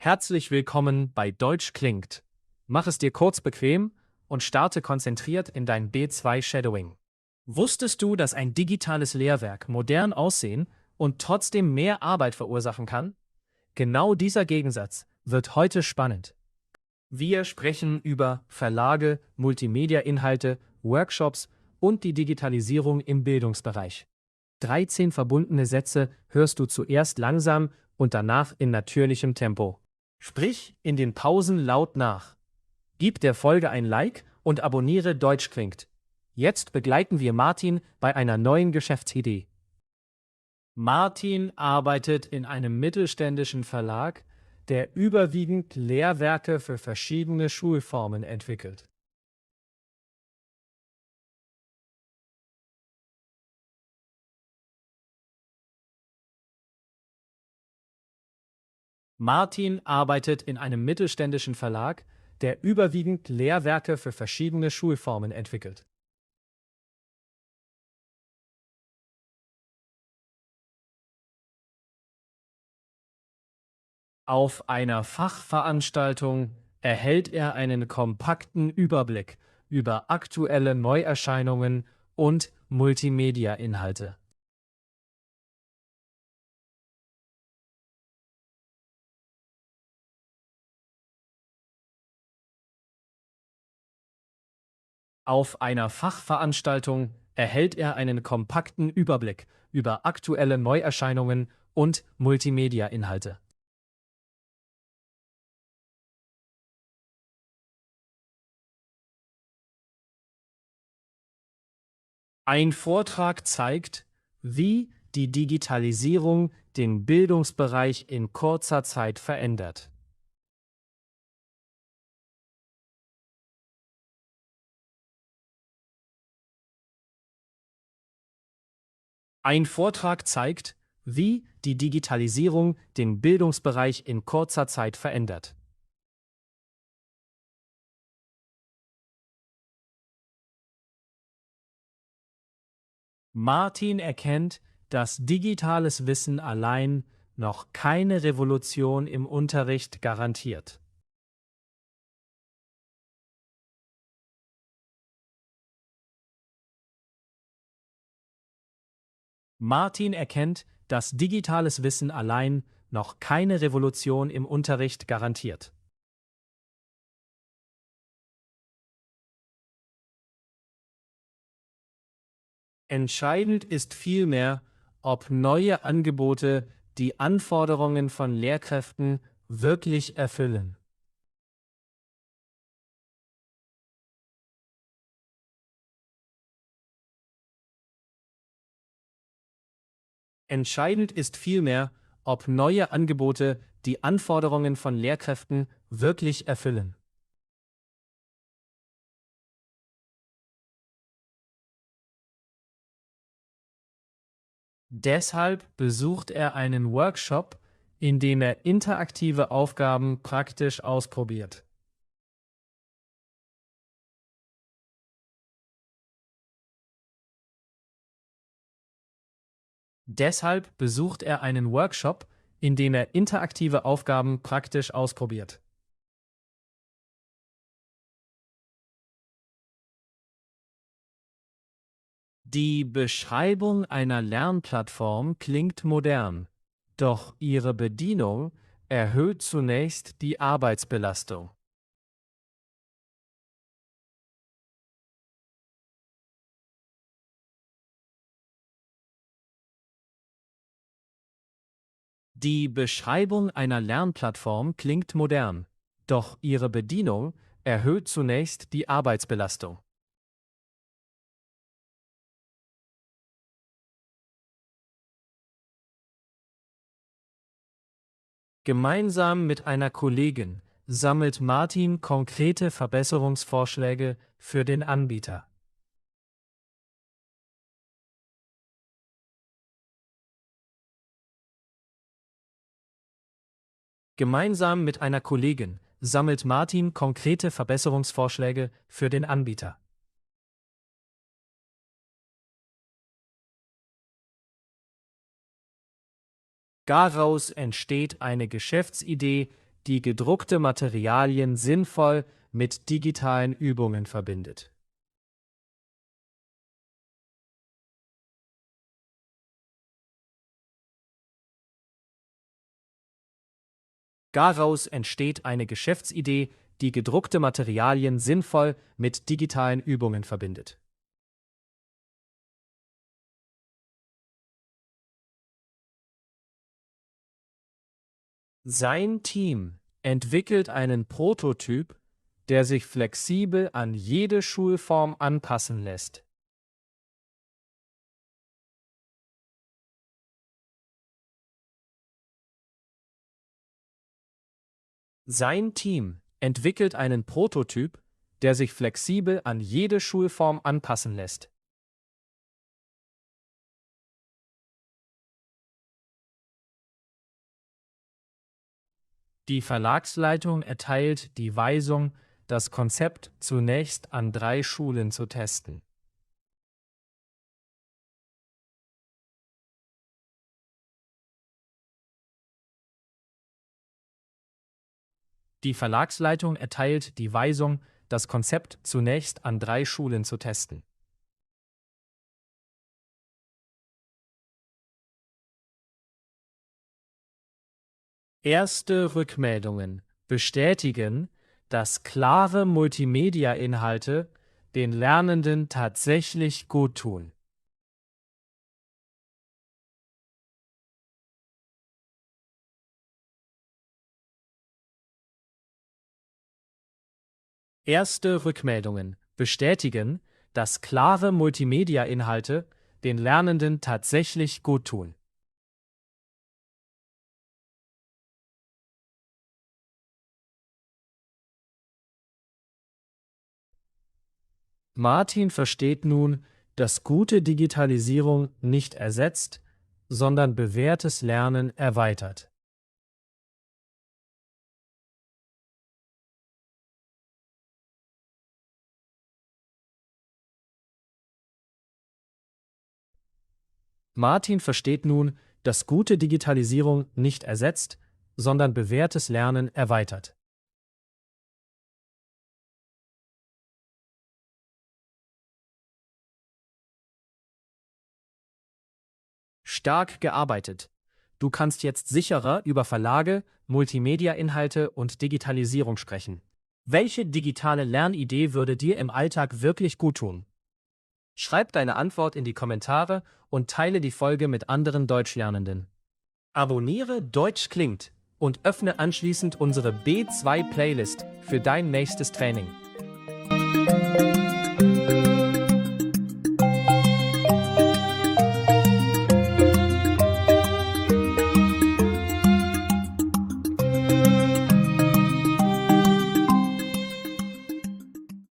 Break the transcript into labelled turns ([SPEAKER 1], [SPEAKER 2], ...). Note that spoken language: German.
[SPEAKER 1] Herzlich willkommen bei Deutsch klingt. Mach es dir kurz bequem und starte konzentriert in dein B2 Shadowing. Wusstest du, dass ein digitales Lehrwerk modern aussehen und trotzdem mehr Arbeit verursachen kann? Genau dieser Gegensatz wird heute spannend. Wir sprechen über Verlage, Multimedia-Inhalte, Workshops und die Digitalisierung im Bildungsbereich. 13 verbundene Sätze hörst du zuerst langsam und danach in natürlichem Tempo. Sprich in den Pausen laut nach. Gib der Folge ein Like und abonniere Deutsch klingt. Jetzt begleiten wir Martin bei einer neuen Geschäftsidee. Martin arbeitet in einem mittelständischen Verlag, der überwiegend Lehrwerke für verschiedene Schulformen entwickelt. Martin arbeitet in einem mittelständischen Verlag, der überwiegend Lehrwerke für verschiedene Schulformen entwickelt. Auf einer Fachveranstaltung erhält er einen kompakten Überblick über aktuelle Neuerscheinungen und Multimedia-Inhalte. Auf einer Fachveranstaltung erhält er einen kompakten Überblick über aktuelle Neuerscheinungen und Multimedia-Inhalte. Ein Vortrag zeigt, wie die Digitalisierung den Bildungsbereich in kurzer Zeit verändert. Ein Vortrag zeigt, wie die Digitalisierung den Bildungsbereich in kurzer Zeit verändert. Martin erkennt, dass digitales Wissen allein noch keine Revolution im Unterricht garantiert. Martin erkennt, dass digitales Wissen allein noch keine Revolution im Unterricht garantiert. Entscheidend ist vielmehr, ob neue Angebote die Anforderungen von Lehrkräften wirklich erfüllen. Entscheidend ist vielmehr, ob neue Angebote die Anforderungen von Lehrkräften wirklich erfüllen. Deshalb besucht er einen Workshop, in dem er interaktive Aufgaben praktisch ausprobiert. Deshalb besucht er einen Workshop, in dem er interaktive Aufgaben praktisch ausprobiert. Die Beschreibung einer Lernplattform klingt modern, doch ihre Bedienung erhöht zunächst die Arbeitsbelastung. Die Beschreibung einer Lernplattform klingt modern, doch ihre Bedienung erhöht zunächst die Arbeitsbelastung. Gemeinsam mit einer Kollegin sammelt Martin konkrete Verbesserungsvorschläge für den Anbieter. Gemeinsam mit einer Kollegin sammelt Martin konkrete Verbesserungsvorschläge für den Anbieter. Daraus entsteht eine Geschäftsidee, die gedruckte Materialien sinnvoll mit digitalen Übungen verbindet. Daraus entsteht eine Geschäftsidee, die gedruckte Materialien sinnvoll mit digitalen Übungen verbindet. Sein Team entwickelt einen Prototyp, der sich flexibel an jede Schulform anpassen lässt. Sein Team entwickelt einen Prototyp, der sich flexibel an jede Schulform anpassen lässt. Die Verlagsleitung erteilt die Weisung, das Konzept zunächst an 3 Schulen zu testen. Die Verlagsleitung erteilt die Weisung, das Konzept zunächst an 3 Schulen zu testen. Erste Rückmeldungen bestätigen, dass klare Multimedia-Inhalte den Lernenden tatsächlich gut tun. Erste Rückmeldungen bestätigen, dass klare Multimedia-Inhalte den Lernenden tatsächlich gut tun. Martin versteht nun, dass gute Digitalisierung nicht ersetzt, sondern bewährtes Lernen erweitert. Martin versteht nun, dass gute Digitalisierung nicht ersetzt, sondern bewährtes Lernen erweitert. Stark gearbeitet. Du kannst jetzt sicherer über Verlage, Multimedia-Inhalte und Digitalisierung sprechen. Welche digitale Lernidee würde dir im Alltag wirklich gut tun? Schreib deine Antwort in die Kommentare und teile die Folge mit anderen Deutschlernenden. Abonniere Deutsch klingt und öffne anschließend unsere B2-Playlist für dein nächstes Training.